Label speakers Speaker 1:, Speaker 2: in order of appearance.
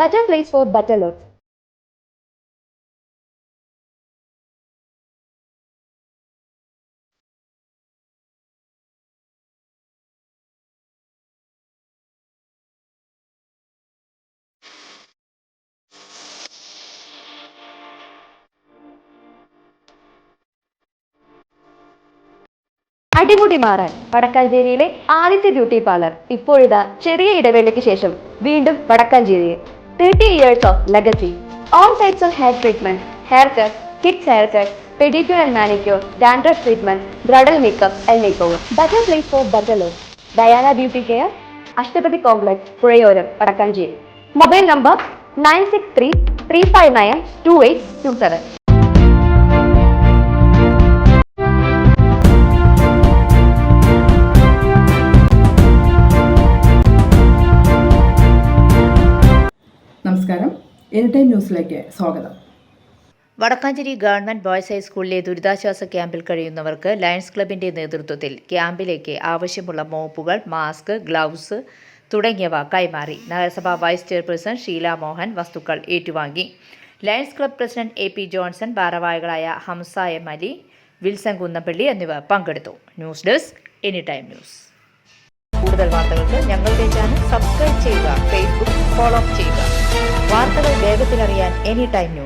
Speaker 1: Better place for better look. അടിമുടി മാറാൻ വടക്കാഞ്ചേരിയിലെ ആദ്യത്തെ ബ്യൂട്ടി പാർലർ ഇപ്പോഴിതാ ചെറിയ ഇടവേളയ്ക്ക് ശേഷം വീണ്ടും വടക്കാഞ്ചേരിയിൽ 30 years of legacy. All types of hair treatment, haircut, kids haircut, pedicure and manicure, dandruff treatment, bridal makeup and makeover. Better place for better look. Diana Beauty Care, Ashtapati Complex, Purayoram, Vadakkanchery. Mobile number 9633592827.
Speaker 2: നമസ്കാരം, any time ന്യൂസിലേക്ക് സ്വാഗതം.
Speaker 3: Vadakkanchery government boys ഹൈസ്കൂളിലെ ദുരിതാശ്വാസ ക്യാമ്പിൽ കഴിയുന്നവർക്ക് lions ക്ലബിന്റെ നേതൃത്വത്തിൽ ക്യാമ്പിലേക്ക് ആവശ്യമുള്ള മോപ്പുകൾ, മാസ്ക്, ഗ്ലൗസ് തുടങ്ങിയവ കൈമാറി. നഗരസഭാ വൈസ് ചെയർപേഴ്സൺ ഷീല മോഹൻ വസ്തുക്കൾ ഏറ്റുവാങ്ങി. Lions club president A P Johnson, ഭാരവാഹികളായ ഹംസ എം അലി, വിൽസൺ കുന്നപ്പള്ളി എന്നിവർ പങ്കെടുത്തു. News desk any time news. കൂടുതൽ വാർത്തകൾക്ക് ഞങ്ങളുടെ ചാനൽ സബ്സ്ക്രൈബ് ചെയ്യുക, ഫേസ്ബുക്ക് ഫോളോ ചെയ്യുക. വാർത്തകൾ വേഗത്തിലറിയാൻ എനി ടൈം ന്യൂസ്.